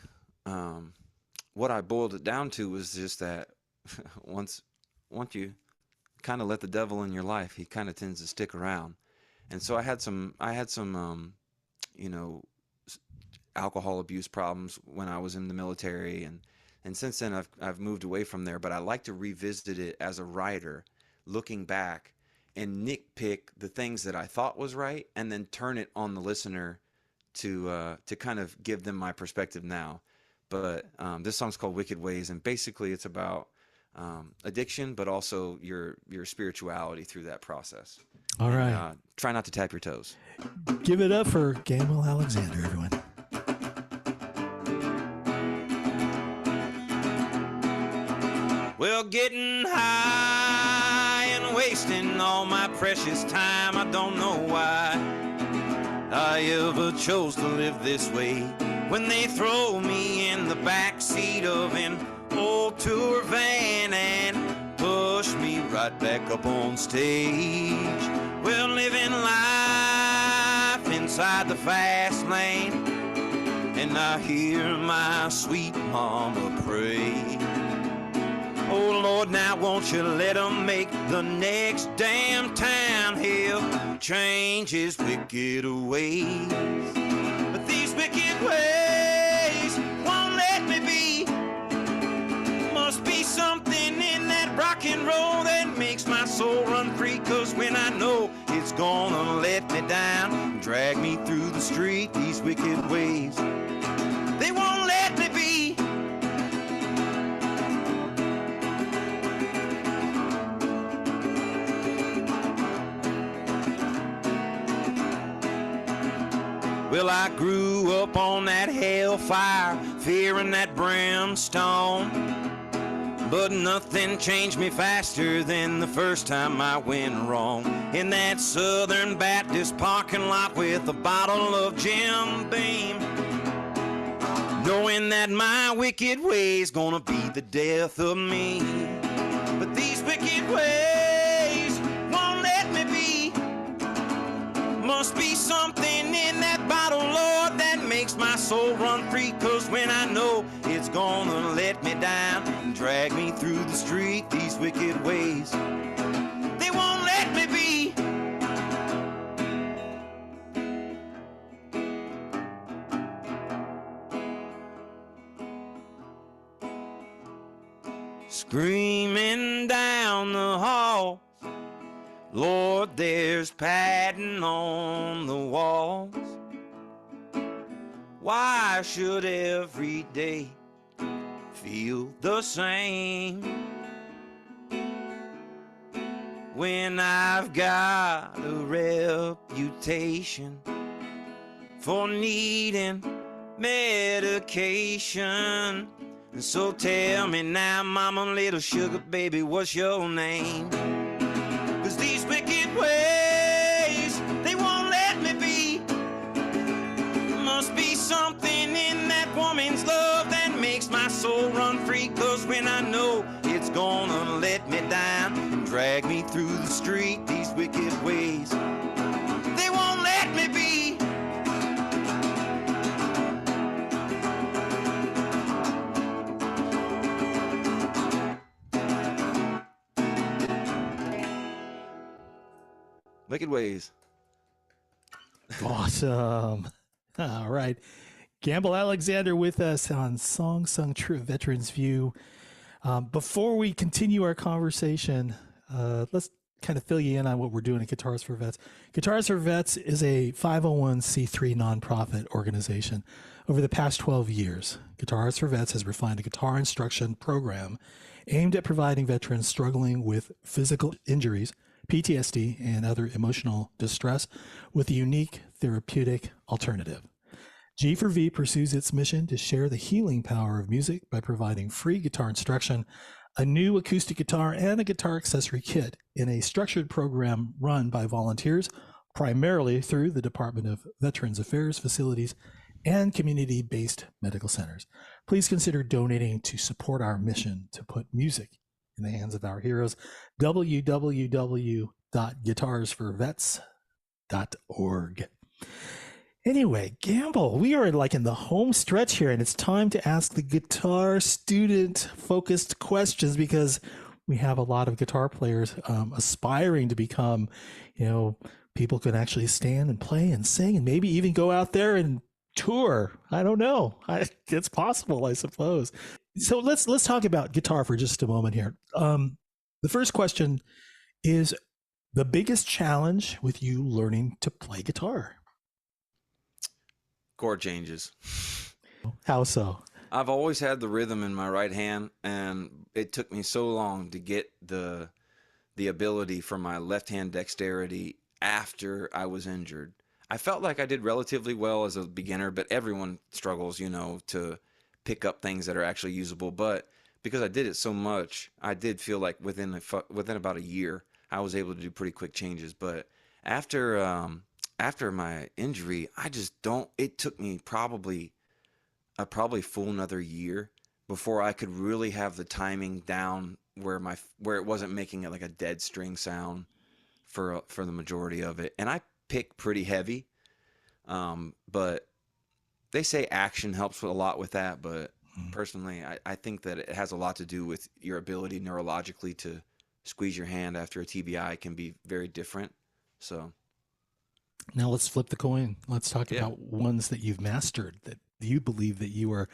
what I boiled it down to was just that once you kind of let the devil in your life, he kind of tends to stick around. And so I had some you know, alcohol abuse problems when I was in the military, and since then I've moved away from there, but I like to revisit it as a writer, looking back and nitpick the things that I thought was right and then turn it on the listener to kind of give them my perspective now. But this song's called Wicked Ways, and basically it's about addiction, but also your spirituality through that process. All right. Try not to tap your toes. Give it up for Gamble Alexander, everyone. Well, getting high and wasting all my precious time, I don't know why I ever chose to live this way. When they throw me in the back seat of an old tour van and push me right back up on stage. Well, living life inside the fast lane, and I hear my sweet mama pray. Oh Lord, now won't you let them make the next damn town hell change his wicked ways. But these wicked ways won't let me be. Must be something in that rock and roll that makes my soul run free. Cause when I know it's gonna let me down, drag me through the street, these wicked ways, they won't let me be. Well, I grew up on that hellfire, fearing that brimstone. But nothing changed me faster than the first time I went wrong in that Southern Baptist parking lot with a bottle of Jim Beam, knowing that my wicked ways gonna be the death of me. But these wicked ways won't let me be. Must be something in that bottle, Lord, that makes my soul run free. Cause when I know it's gonna let me down and drag me through the street, these wicked ways, they won't let me be. Screaming down the hall, Lord, there's padding on the walls. Why should every day feel the same when I've got a reputation for needing medication? And so tell me now, mama, little sugar baby, what's your name? Cause these wicked ways, they won't let me be. Must be something in that woman's love that makes my soul run free. Cause when I know it's gonna let me down and drag me through the street, these wicked ways, they won't let me be. Wicked Ways. Awesome. All right. Gamble Alexander with us on Song Sung True Veterans View. Before we continue our conversation, let's kind of fill you in on what we're doing at Guitars for Vets. Guitars for Vets is a 501c3 nonprofit organization. Over the past 12 years, Guitars for Vets has refined a guitar instruction program aimed at providing veterans struggling with physical injuries, PTSD, and other emotional distress with a unique therapeutic alternative. G4V pursues its mission to share the healing power of music by providing free guitar instruction a new acoustic guitar and a guitar accessory kit in a structured program run by volunteers, primarily through the Department of Veterans Affairs facilities and community-based medical centers. Please consider donating to support our mission to put music in the hands of our heroes. www.guitarsforvets.org. Anyway, Gamble, we are like in the home stretch here, and it's time to ask the guitar student focused questions because we have a lot of guitar players aspiring to become, people can actually stand and play and sing and maybe even go out there and tour. I don't know. It's possible, I suppose. So let's talk about guitar for just a moment here. The first question is the biggest challenge with you learning to play guitar. Chord changes. How so? I've always had the rhythm in my right hand, and it took me so long to get the ability for my left hand dexterity after I was injured. I felt like I did relatively well as a beginner, but everyone struggles, to pick up things that are actually usable. But because I did it so much, I did feel like within about a year, I was able to do pretty quick changes. But after my injury, it took me probably full another year before I could really have the timing down where it wasn't making it like a dead string sound for the majority of it. And I pick pretty heavy, but they say action helps a lot with that. But personally, I think that it has a lot to do with your ability neurologically to squeeze your hand after a TBI can be very different. So now let's flip the coin. Let's talk about ones that you've mastered that you believe that you are,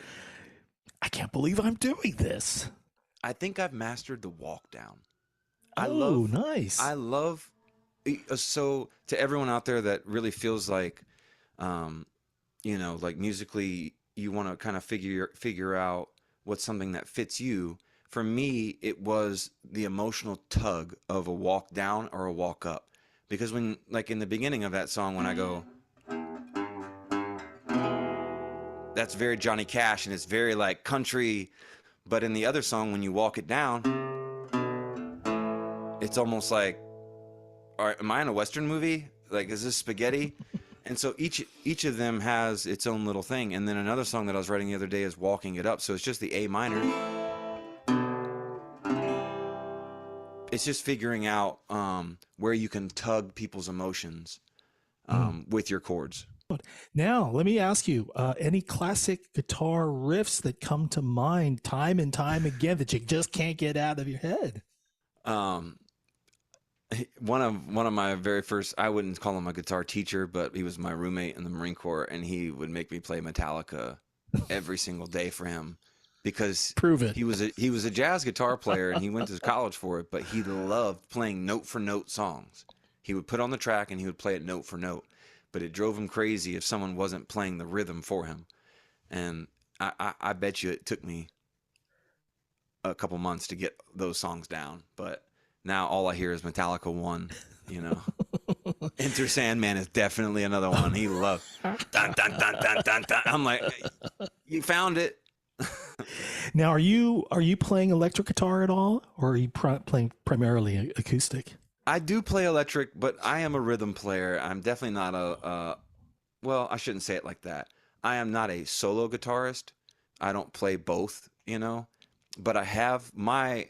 I can't believe I'm doing this. I think I've mastered the walk down. Nice. I love, so to everyone out there that really feels like, like musically you want to kind of figure out what's something that fits you. For me, it was the emotional tug of a walk down or a walk up. Because when, like in the beginning of that song, when I go, that's very Johnny Cash and it's very like country. But in the other song, when you walk it down, it's almost like, all right, am I in a Western movie? Like, is this spaghetti? And so each of them has its own little thing. And then another song that I was writing the other day is Walking It Up. So it's just the A minor. It's just figuring out where you can tug people's emotions with your chords. Now, let me ask you, any classic guitar riffs that come to mind time and time again that you just can't get out of your head? One of my very first, I wouldn't call him a guitar teacher, but he was my roommate in the Marine Corps, and he would make me play Metallica every single day for him. Because prove it. He was a jazz guitar player and he went to college for it, but he loved playing note for note songs. He would put on the track and he would play it note for note, but it drove him crazy if someone wasn't playing the rhythm for him. And I bet you it took me a couple months to get those songs down, but now all I hear is Metallica 1, Enter Sandman is definitely another one he loved. Dun, dun, dun, dun, dun, dun. I'm like, you found it. Now, are you playing electric guitar at all, or are you playing primarily acoustic? I do play electric, but I am a rhythm player. I'm definitely not well, I shouldn't say it like that. I am not a solo guitarist. I don't play both, but I have my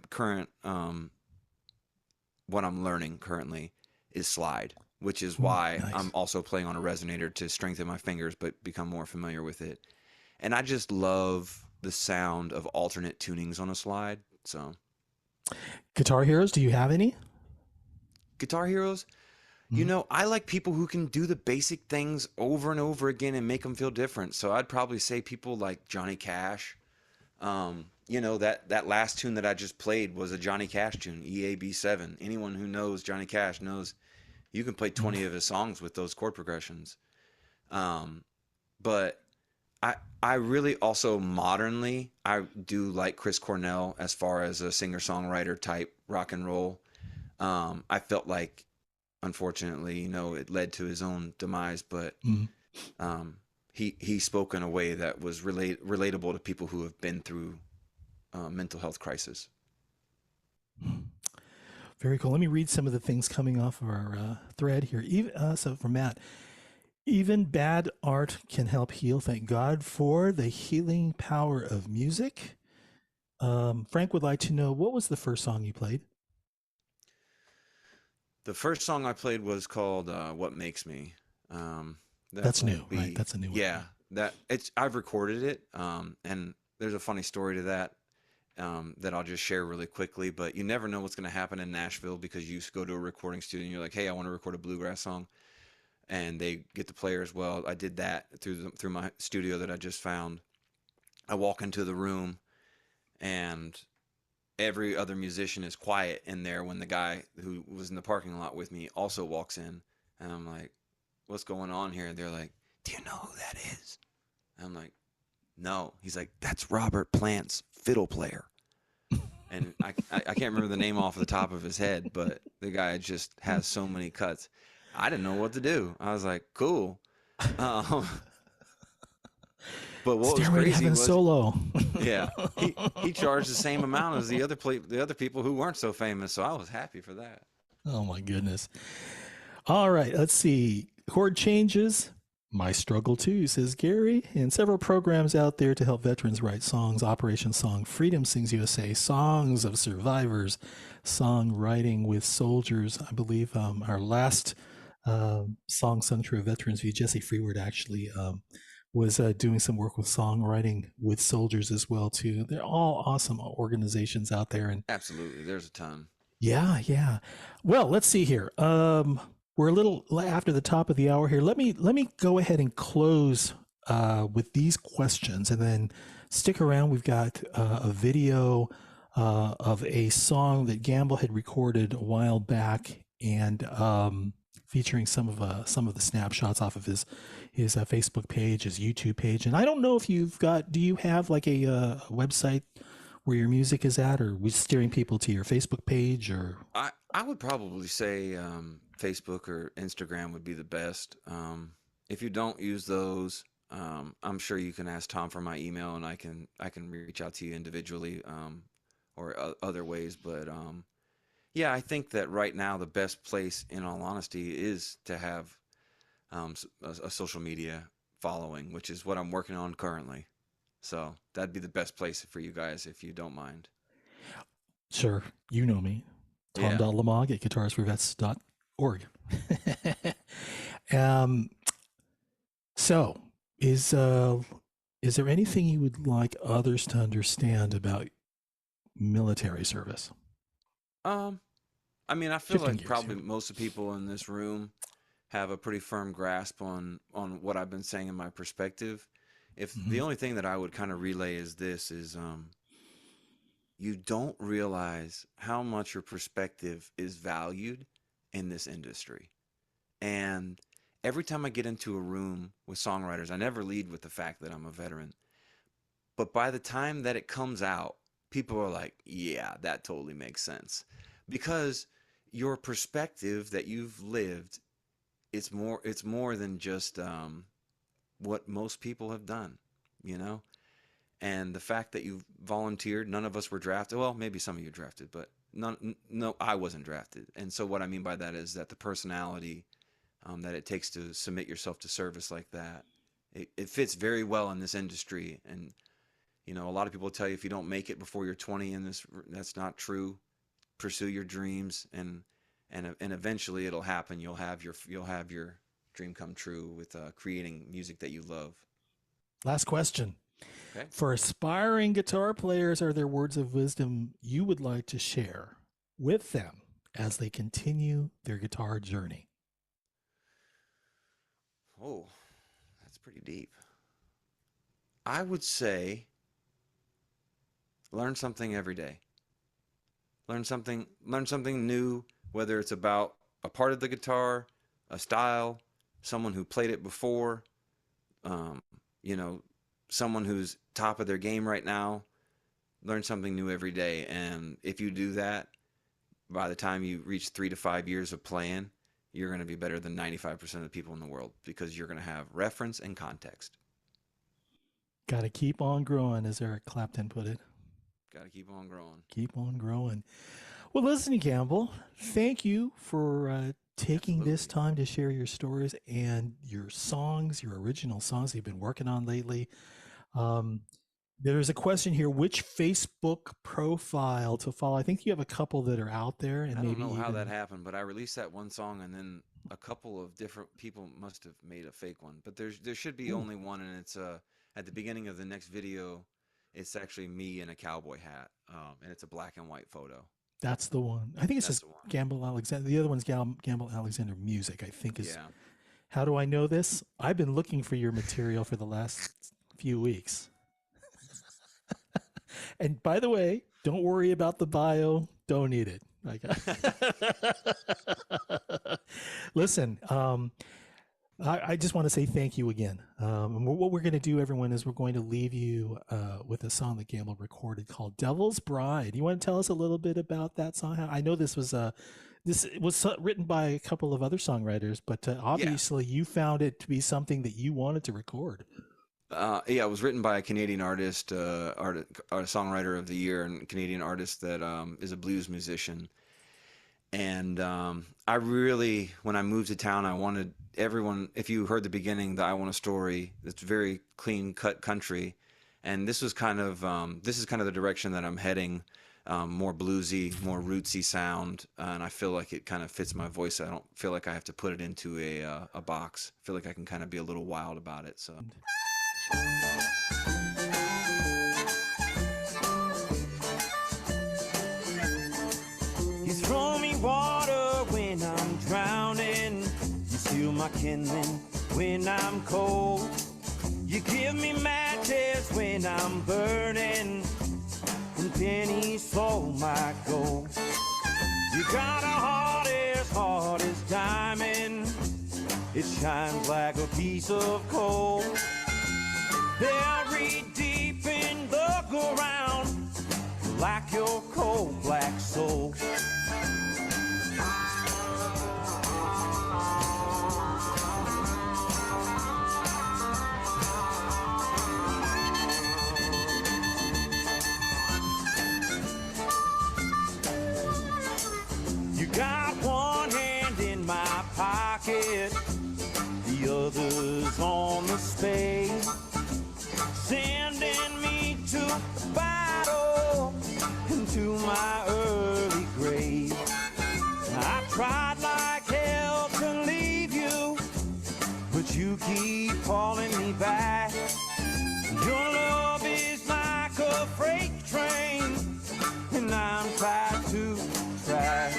current, what I'm learning currently is slide, which is why nice. I'm also playing on a resonator to strengthen my fingers, but become more familiar with it. And I just love the sound of alternate tunings on a slide. So, Guitar heroes, do you have any? Guitar heroes? I like people who can do the basic things over and over again and make them feel different. So I'd probably say people like Johnny Cash. That last tune that I just played was a Johnny Cash tune, EAB7. Anyone who knows Johnny Cash knows you can play 20 of his songs with those chord progressions. But I really also modernly, I do like Chris Cornell as far as a singer-songwriter type rock and roll. I felt like, unfortunately, it led to his own demise, but he spoke in a way that was relatable to people who have been through mental health crisis. Very cool. Let me read some of the things coming off of our thread here. So from Matt, even bad art can help heal. Thank God for the healing power of music. Frank would like to know, what was the first song you played? The first song I played was called "What Makes Me." That That's new, won't right? be, That's a new one. yeah. That it's I've recorded it, and there's a funny story to that that I'll just share really quickly. But you never know what's going to happen in Nashville because you go to a recording studio and you're like, "Hey, I want to record a bluegrass song," and they get the players. Well, I did that through my studio that I just found. I walk into the room and every other musician is quiet in there when the guy who was in the parking lot with me also walks in, and I'm like, "What's going on here?" And they're like, "Do you know who that is?" And I'm like, "No." He's like, "That's Robert Plant's fiddle player." And I can't remember the name off the top of his head, but the guy just has so many cuts. I didn't know what to do. I was like, "Cool." Um, but what was Stairway to crazy Heaven was, solo. yeah, he charged the same amount as the other people who weren't so famous. So I was happy for that. Oh my goodness. All right, let's see. Chord changes. My struggle too, says Gary. And several programs out there to help veterans write songs. Operation Song Freedom Sings USA, Songs of Survivors, Songwriting with Soldiers. I believe our last song sung through a veterans view, Jesse Freeward actually was doing some work with songwriting with soldiers as well too. They're all awesome organizations out there, and Absolutely, there's a ton. yeah, yeah. Well, let's see here. We're a little after the top of the hour here. Let me go ahead and close with these questions, and then stick around. We've got a video of a song that Gamble had recorded a while back, and featuring some of the snapshots off of his Facebook page, his YouTube page. And I don't know if you've got. Do you have like a website where your music is at, or we steering people to your Facebook page, or I would probably say Facebook or Instagram would be the best. If you don't use those, I'm sure you can ask Tom for my email, and I can reach out to you individually, or other ways. But yeah, I think that right now the best place, in all honesty, is to have a social media following, which is what I'm working on currently. So that'd be the best place for you guys if you don't mind. sure, you know me, Yeah. tom.lamog at guitarsforvets.org. um, so is there anything you would like others to understand about military service? Um, I mean, I feel Shifting like gears probably here. most of the people in this room have a pretty firm grasp on what I've been saying in my perspective. If Hmm. the only thing that I would kind of relay is this is you don't realize how much your perspective is valued in this industry. And every time I get into a room with songwriters, I never lead with the fact that I'm a veteran. But by the time that it comes out, people are like, yeah, that totally makes sense. Because your perspective that you've lived, it's more than just what most people have done, you know? And the fact that you volunteered, none of us were drafted. Well, maybe some of you drafted, but no, I wasn't drafted. And so what I mean by that is that the personality that it takes to submit yourself to service like that, it fits very well in this industry. And a lot of people tell you if you don't make it before you're 20 in this, that's not true. Pursue your dreams, and eventually it'll happen. You'll have your dream come true with creating music that you love. Last question. Okay. For aspiring guitar players, are there words of wisdom you would like to share with them as they continue their guitar journey? Oh, that's pretty deep. I would say learn something every day. Learn something new, whether it's about a part of the guitar, a style, someone who played it before, um, you know, someone who's top of their game right now. Learn something new every day, and if you do that, by the time you reach 3 to 5 years of playing, you're going to be better than 95% of the people in the world because you're going to have reference and context. Got to keep on growing, as Eric Clapton put it. Got to keep on growing. Keep on growing. Well, listen, Campbell, thank you for taking this Absolutely. time to share your stories and your songs, your original songs you've been working on lately. Um, there's a question here: which Facebook profile to follow? I think you have a couple that are out there, and I don't maybe know how that even happened, but I released that one song, and then a couple of different people must have made a fake one. But there should be ooh, only one, and it's at the beginning of the next video. It's actually me in a cowboy hat, and it's a black and white photo. that's the one. I think it's That's just the one. Gamble Alexander. The other one's Gamble Alexander Music, I think is. Yeah. How do I know this? I've been looking for your material for the last few weeks. And by the way, don't worry about the bio. Don't need it. Like, listen, I just want to say thank you again. And what we're going to do, everyone, is we're going to leave you with a song that Gamble recorded called "Devil's Bride." You want to tell us a little bit about that song? I know this was written by a couple of other songwriters, but Yeah. obviously you found it to be something that you wanted to record. Yeah, it was written by a Canadian songwriter of the year, and Canadian artist that is a blues musician. And I really, when I moved to town, I wanted everyone. If you heard the beginning, the "I Want a Story," it's very clean cut country, and this is kind of the direction that I'm heading. More bluesy, more rootsy sound, and I feel like it kind of fits my voice. I don't feel like I have to put it into a box. I feel like I can kind of be a little wild about it. So. You throw me water when I'm drowning. You seal my kindling when I'm cold. You give me matches when I'm burning, and pennies for my gold. You got a heart as hard as diamond. It shines like a piece of coal. Buried deep in the ground, like your cold black soul. You got one hand in my pocket, the other's on the spade, sending me to battle, into my early grave. I tried like hell to leave you, but you keep calling me back. Your love is like a freight train, and I'm tied to track.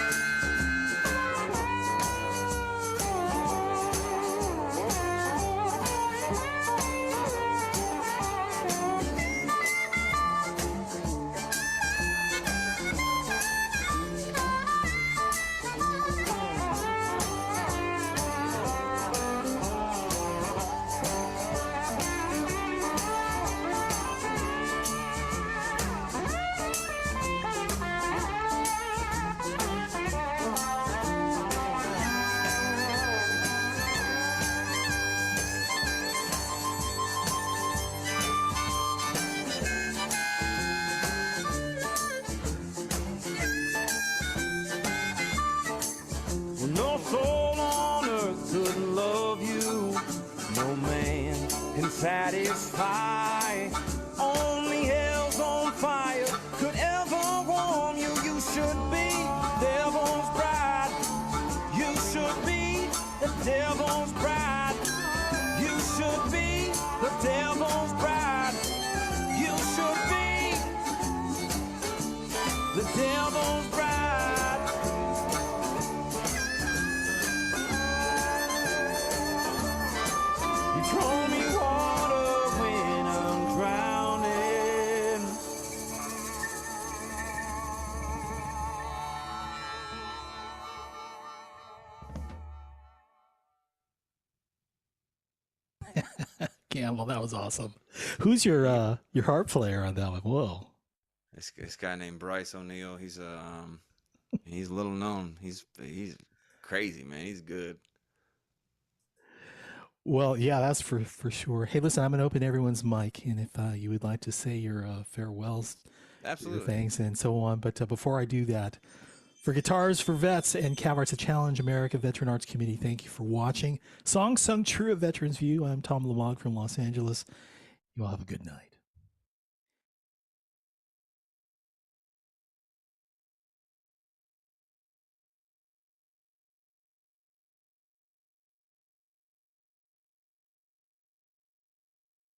No soul on earth could love you, no man can satisfy. Only hell's on fire could ever warm you. You should be devil's bride. You should be the devil's bride. You should be the devil's bride. You should be the devil's bride. You throw me water when I'm drowning. Campbell, that was awesome. Who's your harp player on that one? Whoa. This guy named Bryce O'Neill. He's little known. He's crazy, man. He's good. Well, yeah, that's for sure. Hey, listen, I'm going to open everyone's mic, and if you would like to say your farewells Absolutely. things and so on. But before I do that, for Guitars for Vets and Cavarts, a Challenge America Veteran Arts Committee, thank you for watching. Songs Sung True of Veterans View. I'm Tom Lamog from Los Angeles. You all have a good night.